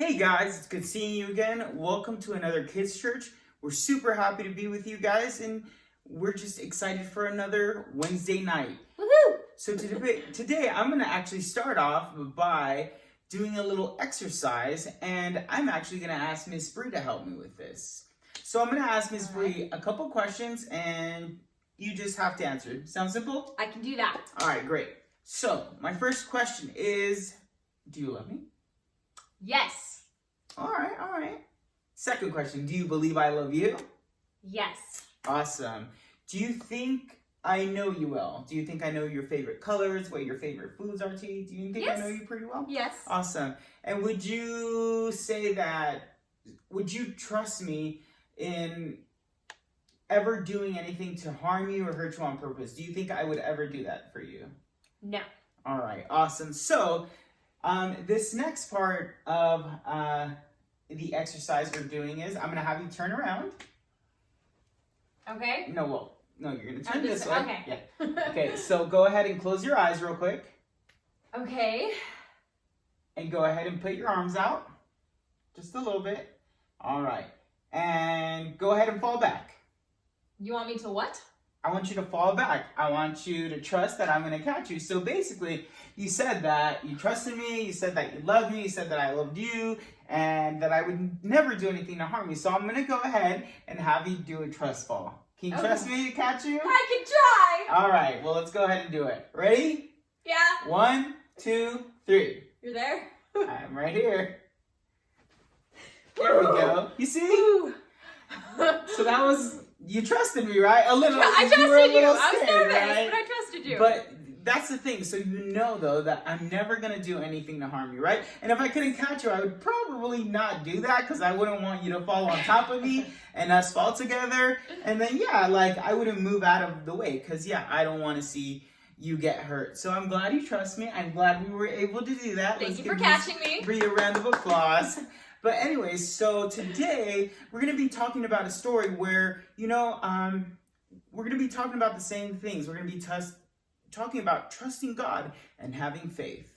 Hey guys, it's good seeing you again. Welcome to another kids church. We're super happy to be with you guys, and we're just excited for another Wednesday night. Woohoo! So today I'm going to actually start off by doing a little exercise, and I'm actually going to ask Miss Bree to help me with this. So I'm going to ask Miss Bree a couple questions, and you just have to answer. Sound simple? I can do that. All right, great. So my first question is, do you love me? Yes. All right. Second question, do you believe I love you? Yes. Awesome. Do you think I know you well? Do you think I know your favorite colors, what your favorite foods are to eat? Do you think I know you pretty well? Yes. Awesome. And would you trust me in ever doing anything to harm you or hurt you on purpose? Do you think I would ever do that for you? No. All right, awesome. So, this next part of the exercise we're doing is I'm going to have you turn around. Okay. No, you're going to turn this way. Okay. Yeah. Okay, so go ahead and close your eyes real quick. Okay. And go ahead and put your arms out. Just a little bit. All right. And go ahead and fall back. You want me to what? I want you to fall back. I want you to trust that I'm going to catch you. So basically, you said that you trusted me, you said that you loved me, you said that I loved you, and that I would never do anything to harm you. So I'm going to go ahead and have you do a trust fall. Can you trust me to catch you? I can try. All right, well, let's go ahead and do it. Ready? Yeah. 1, 2, 3. You're there? I'm right here. There we go. You see? So that was... You trusted me, right? A little. I trusted you. I was nervous, right? but I trusted you. But that's the thing. So you know, though, that I'm never going to do anything to harm you, right? And if I couldn't catch you, I would probably not do that because I wouldn't want you to fall on top of me and us fall together. And then, I wouldn't move out of the way because, I don't want to see you get hurt. So I'm glad you trust me. I'm glad we were able to do that. Thank you for catching me. Give a round of applause. But anyways, so today we're going to be talking about a story where, we're going to be talking about the same things. We're going to be talking about trusting God and having faith.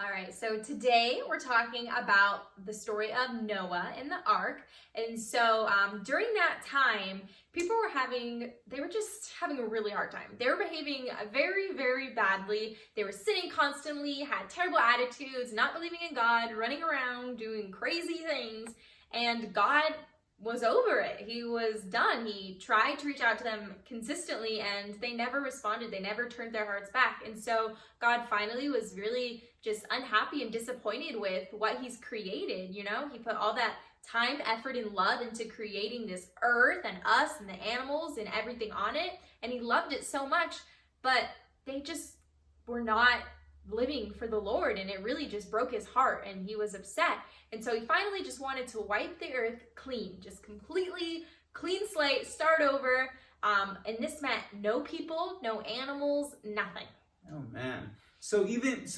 All right, so today we're talking about the story of Noah and the ark. And so during that time, people were just having a really hard time. They were behaving very, very badly. They were sinning constantly, had terrible attitudes, not believing in God, running around, doing crazy things. And God was over it. He was done. He tried to reach out to them consistently and they never responded. They never turned their hearts back. And so God finally was really just unhappy and disappointed with what he's created. He put all that time, effort, and love into creating this earth and us and the animals and everything on it. And he loved it so much, but they just were not living for the Lord, and it really just broke his heart and he was upset. And so he finally just wanted to wipe the earth clean, just completely clean slate, start over. And this meant no people, no animals, nothing. Oh man. So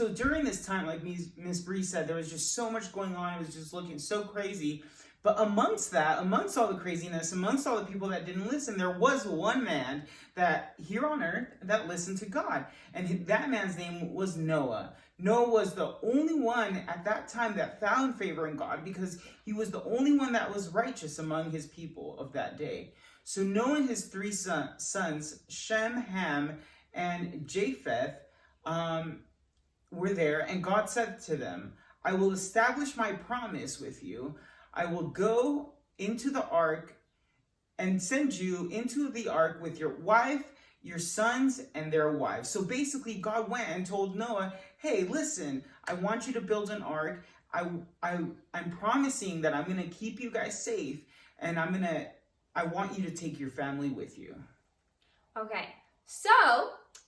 during this time, like Miss Bree said, there was just so much going on. It was just looking so crazy. But amongst all the craziness, amongst all the people that didn't listen, there was one man that here on earth that listened to God. And that man's name was Noah. Noah was the only one at that time that found favor in God because he was the only one that was righteous among his people of that day. So Noah and his 3 sons, Shem, Ham, and Japheth, were there. And God said to them, I will establish my promise with you. I will go into the ark and send you into the ark with your wife, your sons, and their wives. So basically, God went and told Noah, hey, listen, I want you to build an ark. I'm promising that I'm going to keep you guys safe, and I want you to take your family with you. Okay. So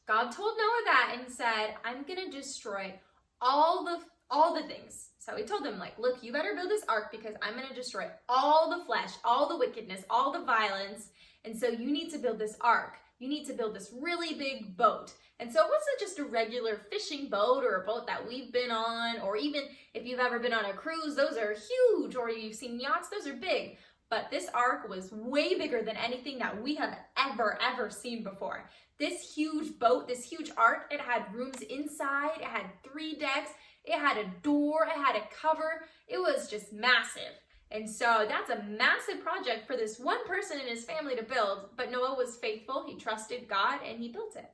God told Noah that and said, I'm going to destroy all the things. So he told them, look, you better build this ark because I'm going to destroy all the flesh, all the wickedness, all the violence. And so you need to build this ark. You need to build this really big boat. And so it wasn't just a regular fishing boat or a boat that we've been on, or even if you've ever been on a cruise, those are huge, or you've seen yachts, those are big. But this ark was way bigger than anything that we have ever seen before. This huge boat, this huge ark, it had rooms inside, it had 3 decks, It had a door, it had a cover. It was just massive. And so that's a massive project for this one person and his family to build. But Noah was faithful. He trusted God and he built it.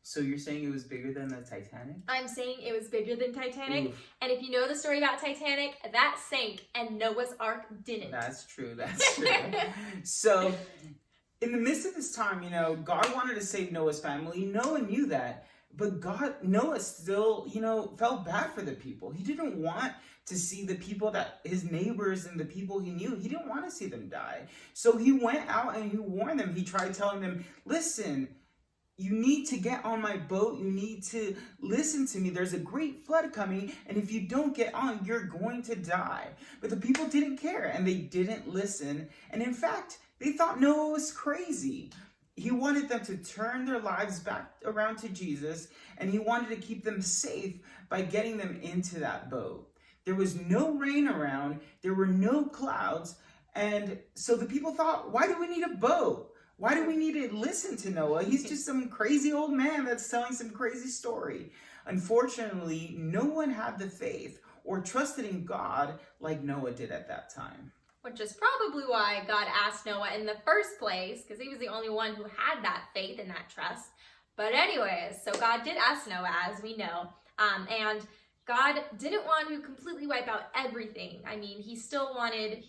So you're saying it was bigger than the Titanic? I'm saying it was bigger than Titanic. Oof. And if you know the story about Titanic, that sank and Noah's Ark didn't. That's true. That's true. So in the midst of this time, God wanted to save Noah's family. Noah knew that. But Noah still, felt bad for the people. He didn't want to see the people that his neighbors and the people he knew, he didn't want to see them die. So he went out and he warned them. He tried telling them, listen, you need to get on my boat. You need to listen to me. There's a great flood coming. And if you don't get on, you're going to die. But the people didn't care and they didn't listen. And in fact, they thought Noah was crazy. He wanted them to turn their lives back around to Jesus, and he wanted to keep them safe by getting them into that boat. There was no rain around, there were no clouds, and so the people thought, why do we need a boat? Why do we need to listen to Noah? He's just some crazy old man that's telling some crazy story. Unfortunately, no one had the faith or trusted in God like Noah did at that time. Which is probably why God asked Noah in the first place, because he was the only one who had that faith and that trust. But anyways, so God did ask Noah, as we know, and God didn't want to completely wipe out everything. I mean, he still wanted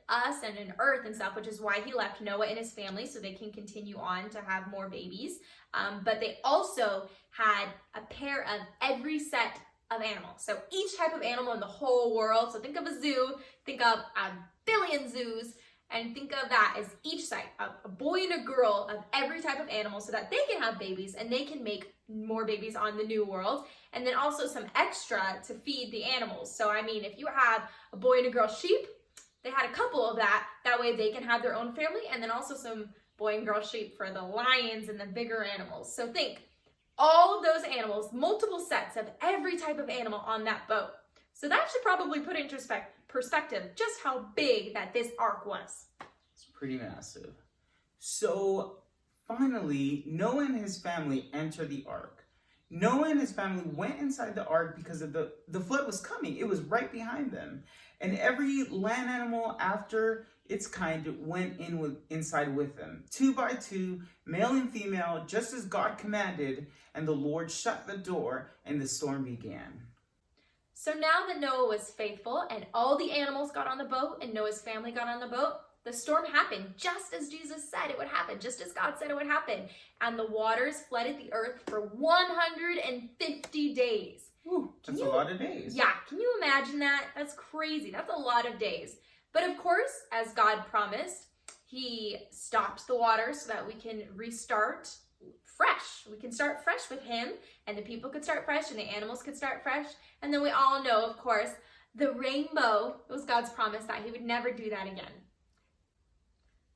us and an earth and stuff, which is why he left Noah and his family so they can continue on to have more babies. But they also had a pair of every set of animals. So each type of animal in the whole world. So think of a zoo, think of a billion zoos, and think of that as each site, a boy and a girl of every type of animal so that they can have babies and they can make more babies on the new world. And then also some extra to feed the animals. So I mean, if you have a boy and a girl sheep, they had a couple of that. That way they can have their own family, and then also some boy and girl sheep for the lions and the bigger animals. So think, all of those animals, multiple sets of every type of animal on that boat. So that should probably put into perspective just how big that this ark was. It's pretty massive. So finally, Noah and his family entered the ark. Noah and his family went inside the ark because of the flood was coming. It was right behind them. And every land animal after its kind went inside with them, 2 by 2, male and female, just as God commanded, and the Lord shut the door, and the storm began. So now that Noah was faithful, and all the animals got on the boat, and Noah's family got on the boat, the storm happened just as Jesus said it would happen, just as God said it would happen. And the waters flooded the earth for 150 days. Ooh, that's a lot of days. Yeah, can you imagine that? That's crazy. That's a lot of days. But of course, as God promised, he stopped the water so that we can restart fresh. We can start fresh with him, and the people could start fresh, and the animals could start fresh. And then we all know, of course, the rainbow, it was God's promise that he would never do that again.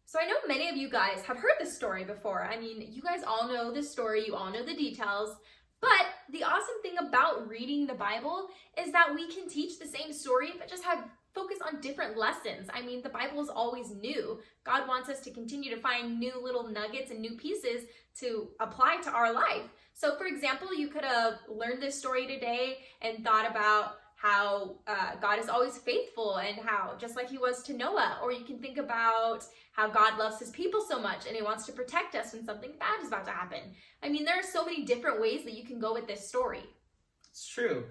So I know many of you guys have heard this story before. I mean, you guys all know this story, you all know the details. But the awesome thing about reading the Bible is that we can teach the same story, but just have focus on different lessons. I mean, the Bible is always new. God wants us to continue to find new little nuggets and new pieces to apply to our life. So for example, you could have learned this story today and thought about how God is always faithful and how, just like he was to Noah, or you can think about how God loves his people so much and he wants to protect us when something bad is about to happen. I mean, there are so many different ways that you can go with this story. It's true.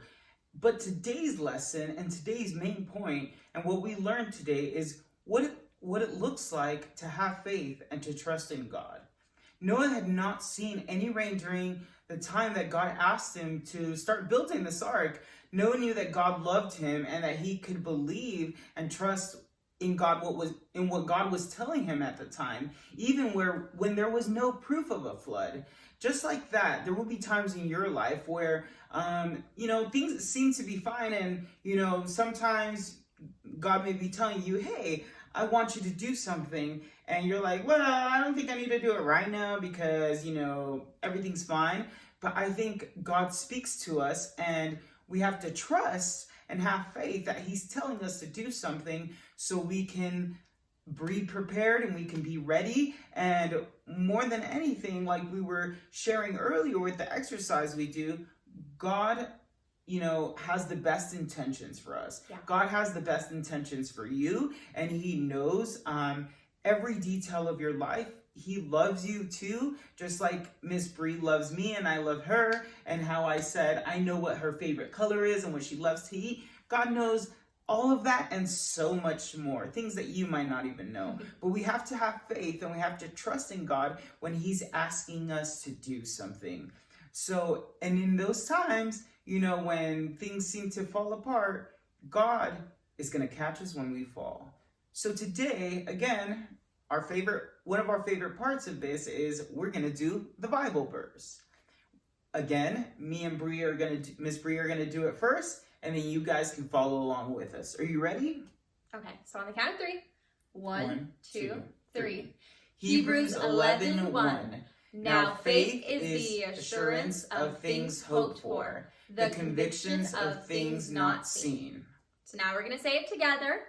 But today's lesson and today's main point and what we learned today is what it looks like to have faith and to trust in God. Noah had not seen any rain during the time that God asked him to start building this ark. Noah knew that God loved him and that he could believe and trust in God, what God was telling him at the time, even when there was no proof of a flood. Just like that, there will be times in your life where things seem to be fine, and sometimes God may be telling you, hey, I want you to do something, and you're like, well, I don't think I need to do it right now because everything's fine. But I think God speaks to us, and we have to trust and have faith that he's telling us to do something so we can be prepared and we can be ready. And more than anything, like we were sharing earlier with the exercise we do, God has the best intentions for us. Yeah. God has the best intentions for you, and he knows every detail of your life. He loves you too, just like Miss Bree loves me and I love her, and how I said I know what her favorite color is and what she loves to eat. God knows all of that and so much more, things that you might not even know. But we have to have faith and we have to trust in God when he's asking us to do something. So, and in those times, when things seem to fall apart, God is going to catch us when we fall. So today, again, one of our favorite parts of this is we're going to do the Bible verse. Again, me and Miss Bree are going to do it first, and then you guys can follow along with us. Are you ready? Okay, so on the count of 3. 1, 2, 3. Hebrews 11:1. Now faith is the assurance of things hoped for, the convictions of things not seen. So now we're going to say it together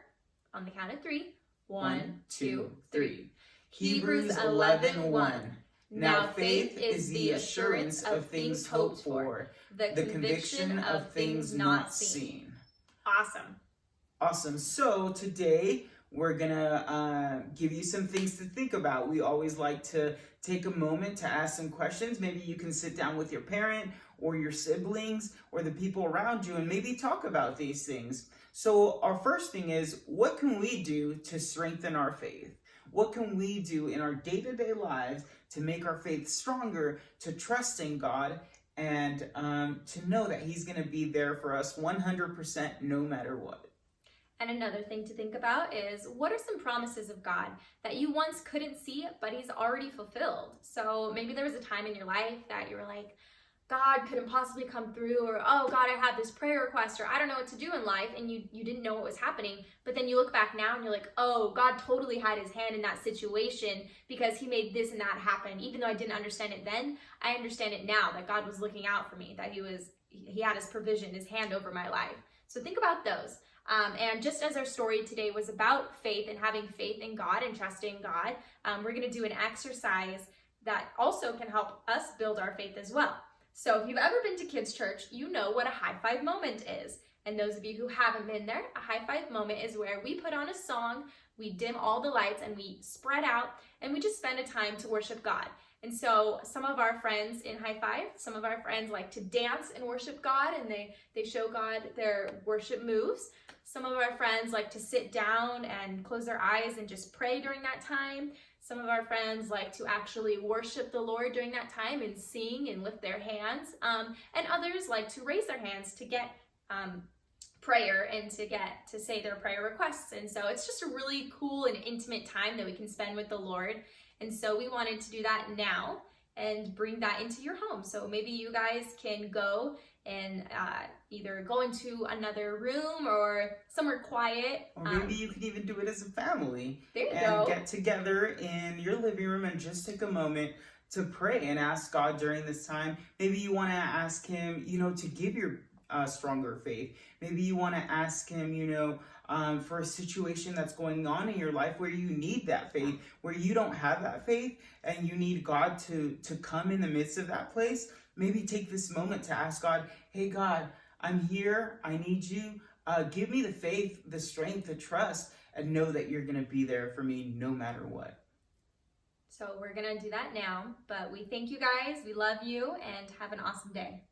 on the count of 3. 1, 2, 3. Hebrews 11:1. Now faith is the assurance of things hoped for, the conviction of things not seen. Awesome. So today we're gonna give you some things to think about. We always like to take a moment to ask some questions. Maybe you can sit down with your parent or your siblings or the people around you and maybe talk about these things. So our first thing is, what can we do to strengthen our faith? What can we do in our day-to-day lives to make our faith stronger, to trust in God, and to know that he's going to be there for us 100% no matter what? And another thing to think about is, what are some promises of God that you once couldn't see, but he's already fulfilled? So maybe there was a time in your life that you were like, God couldn't possibly come through, or, oh God, I have this prayer request, or I don't know what to do in life, and you didn't know what was happening. But then you look back now and you're like, oh, God totally had his hand in that situation because he made this and that happen. Even though I didn't understand it then, I understand it now, that God was looking out for me, that he had his provision, his hand over my life. So think about those. And just as our story today was about faith and having faith in God and trusting God, we're going to do an exercise that also can help us build our faith as well. So if you've ever been to kids' church, you know what a high five moment is. And those of you who haven't been there, a high five moment is where we put on a song, we dim all the lights, and we spread out, and we just spend a time to worship God. And so some of our friends in High Five, some of our friends like to dance and worship God, and they show God their worship moves. Some of our friends like to sit down and close their eyes and just pray during that time. Some of our friends like to actually worship the Lord during that time and sing and lift their hands. And others like to raise their hands to get prayer and to say their prayer requests. And so it's just a really cool and intimate time that we can spend with the Lord. And so we wanted to do that now and bring that into your home. So maybe you guys can go and either go into another room or somewhere quiet. Or maybe you can even do it as a family. There you and go. Get together in your living room and just take a moment to pray and ask God during this time. Maybe you want to ask him, to give your stronger faith. Maybe you want to ask him, for a situation that's going on in your life where you need that faith, where you don't have that faith and you need God to come in the midst of that place. Maybe take this moment to ask God, hey God, I'm here, I need you. Give me the faith, the strength, the trust, and know that you're going to be there for me no matter what. So we're going to do that now, but we thank you guys, we love you, and have an awesome day.